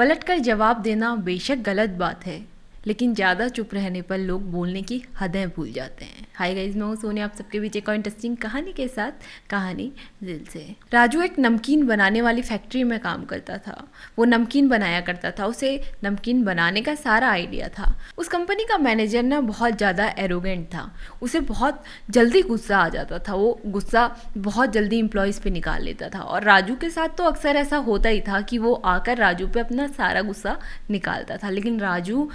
पलटकर जवाब देना बेशक गलत बात है, लेकिन ज़्यादा चुप रहने पर लोग बोलने की हदें भूल जाते हैं। हाय गाइस, मैं हूँ सोनिया, आप सबके बीच एक और इंटरेस्टिंग कहानी के साथ। कहानी दिल से। राजू एक नमकीन बनाने वाली फैक्ट्री में काम करता था। वो नमकीन बनाया करता था, उसे नमकीन बनाने का सारा आइडिया था। उस कंपनी का मैनेजर ना बहुत ज़्यादा एरोगेंट था। उसे बहुत जल्दी गुस्सा आ जाता था। वो गुस्सा बहुत जल्दी एम्प्लॉयज़ पे निकाल लेता था, और राजू के साथ तो अक्सर ऐसा होता ही था कि वो आकर राजू पे अपना सारा गुस्सा निकालता था। लेकिन राजू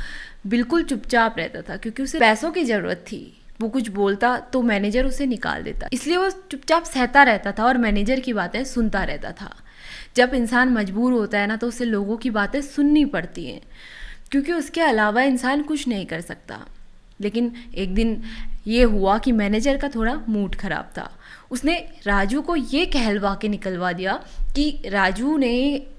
बिल्कुल चुपचाप रहता था, क्योंकि उसे पैसों की ज़रूरत थी। वो कुछ बोलता तो मैनेजर उसे निकाल देता, इसलिए वो चुपचाप सहता रहता था और मैनेजर की बातें सुनता रहता था। जब इंसान मजबूर होता है ना, तो उसे लोगों की बातें सुननी पड़ती हैं, क्योंकि उसके अलावा इंसान कुछ नहीं कर सकता। लेकिन एक दिन ये हुआ कि मैनेजर का थोड़ा मूड ख़राब था। उसने राजू को ये कहलवा के निकलवा दिया कि राजू ने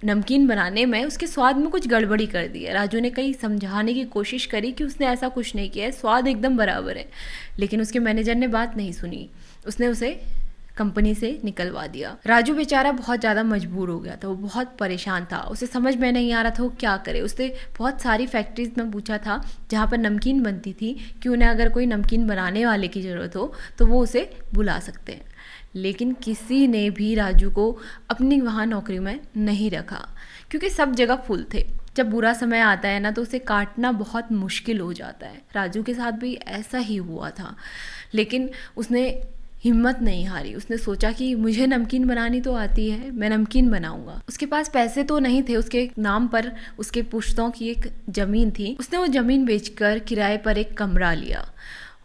नमकीन बनाने में उसके स्वाद में कुछ गड़बड़ी कर दी है। राजू ने कहीं समझाने की कोशिश करी कि उसने ऐसा कुछ नहीं किया है, स्वाद एकदम बराबर है, लेकिन उसके मैनेजर ने बात नहीं सुनी। उसने उसे कंपनी से निकलवा दिया। राजू बेचारा बहुत ज़्यादा मजबूर हो गया था। वो बहुत परेशान था, उसे समझ में नहीं आ रहा था वो क्या करे। उसने बहुत सारी फैक्ट्रीज में पूछा था जहाँ पर नमकीन बनती थी कि उन्हें अगर कोई नमकीन बनाने वाले की ज़रूरत हो तो वो उसे बुला सकते हैं, लेकिन किसी ने भी राजू को अपनी वहाँ नौकरी में नहीं रखा, क्योंकि सब जगह फुल थे। जब बुरा समय आता है ना, तो उसे काटना बहुत मुश्किल हो जाता है। राजू के साथ भी ऐसा ही हुआ था, लेकिन उसने हिम्मत नहीं हारी। उसने सोचा कि मुझे नमकीन बनानी तो आती है, मैं नमकीन बनाऊंगा। उसके पास पैसे तो नहीं थे, उसके नाम पर उसके पुश्तों की एक ज़मीन थी। उसने वो ज़मीन बेचकर किराए पर एक कमरा लिया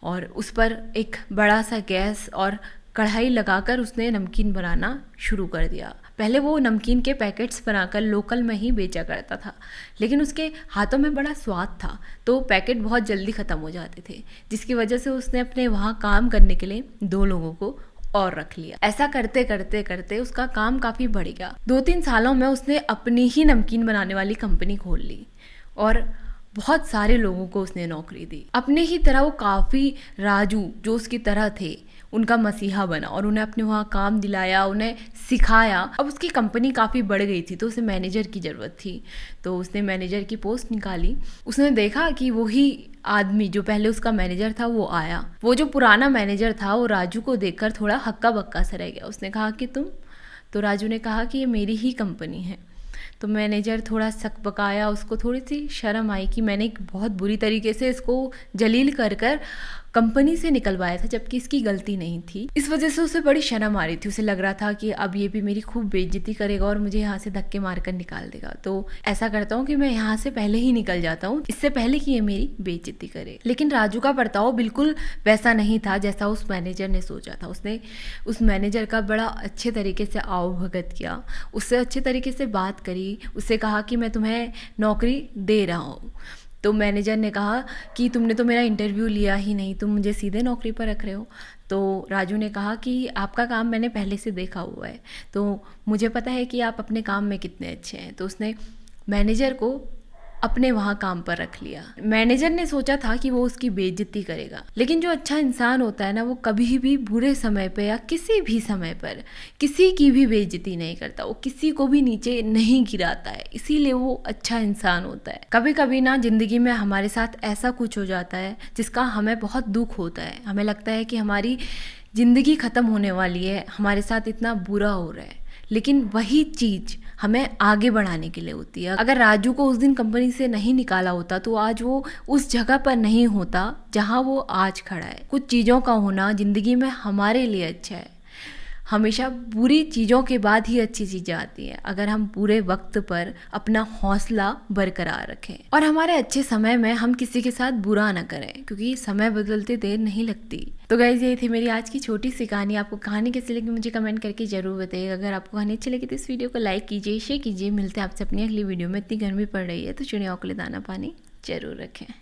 और उस पर एक बड़ा सा गैस और कढ़ाई लगाकर उसने नमकीन बनाना शुरू कर दिया। पहले वो नमकीन के पैकेट्स बनाकर लोकल में ही बेचा करता था, लेकिन उसके हाथों में बड़ा स्वाद था, तो पैकेट बहुत जल्दी ख़त्म हो जाते थे, जिसकी वजह से उसने अपने वहाँ काम करने के लिए 2 लोगों को और रख लिया। ऐसा करते करते करते उसका काम काफ़ी बढ़ गया। 2-3 सालों में उसने अपनी ही नमकीन बनाने वाली कंपनी खोल ली और बहुत सारे लोगों को उसने नौकरी दी। अपने ही तरह वो काफ़ी राजू जो उसकी तरह थे उनका मसीहा बना और उन्हें अपने वहाँ काम दिलाया, उन्हें सिखाया। अब उसकी कंपनी काफ़ी बढ़ गई थी, तो उसे मैनेजर की ज़रूरत थी, तो उसने मैनेजर की पोस्ट निकाली। उसने देखा कि वही आदमी जो पहले उसका मैनेजर था वो आया। वो जो पुराना मैनेजर था वो राजू को देखकर थोड़ा हक्का बक्का सा रह गया। उसने कहा कि तुम? तो राजू ने कहा कि ये मेरी ही कंपनी है। तो मैनेजर थोड़ा सकबकाया, उसको थोड़ी सी शर्म आई कि मैंने बहुत बुरी तरीके से इसको जलील कर कर कंपनी से निकलवाया था, जबकि इसकी गलती नहीं थी। इस वजह से उसे बड़ी शर्म आ रही थी। उसे लग रहा था कि अब ये भी मेरी खूब बेइज्जती करेगा और मुझे यहाँ से धक्के मार कर निकाल देगा। तो ऐसा करता हूँ कि मैं यहाँ से पहले ही निकल जाता हूँ, इससे पहले कि ये मेरी बेइज्जती करे। लेकिन राजू का बर्ताव बिल्कुल वैसा नहीं था जैसा उस मैनेजर ने सोचा था। उसने उस मैनेजर का बड़ा अच्छे तरीके से आवभगत किया, उससे अच्छे तरीके से बात करी, उससे कहा कि मैं तुम्हें नौकरी दे रहा हूँ। तो मैनेजर ने कहा कि तुमने तो मेरा इंटरव्यू लिया ही नहीं, तुम मुझे सीधे नौकरी पर रख रहे हो। तो राजू ने कहा कि आपका काम मैंने पहले से देखा हुआ है, तो मुझे पता है कि आप अपने काम में कितने अच्छे हैं। तो उसने मैनेजर को अपने वहाँ काम पर रख लिया। मैनेजर ने सोचा था कि वो उसकी बेइज्जती करेगा, लेकिन जो अच्छा इंसान होता है ना, वो कभी भी बुरे समय पे या किसी भी समय पर किसी की भी बेइज्जती नहीं करता, वो किसी को भी नीचे नहीं गिराता है, इसीलिए वो अच्छा इंसान होता है। कभी कभी ना जिंदगी में हमारे साथ ऐसा कुछ हो जाता है जिसका हमें बहुत दुख होता है। हमें लगता है कि हमारी ज़िंदगी ख़त्म होने वाली है, हमारे साथ इतना बुरा हो रहा है, लेकिन वही चीज़ हमें आगे बढ़ाने के लिए होती है। अगर राजू को उस दिन कंपनी से नहीं निकाला होता तो आज वो उस जगह पर नहीं होता जहां वो आज खड़ा है। कुछ चीज़ों का होना ज़िंदगी में हमारे लिए अच्छा है। हमेशा बुरी चीज़ों के बाद ही अच्छी चीज़ें आती हैं, अगर हम पूरे वक्त पर अपना हौसला बरकरार रखें और हमारे अच्छे समय में हम किसी के साथ बुरा ना करें, क्योंकि समय बदलते देर नहीं लगती। तो गाइस, ये थी मेरी आज की छोटी सी कहानी। आपको कहानी कैसी लगी मुझे कमेंट करके जरूर बताइएगा। अगर आपको कहानी अच्छी लगी तो इस वीडियो को लाइक कीजिए, शेयर कीजिए। मिलते हैं आपसे अपनी अगली वीडियो में। इतनी गर्मी पड़ रही है तो चिड़ियाओं के लिए दाना पानी जरूर रखें।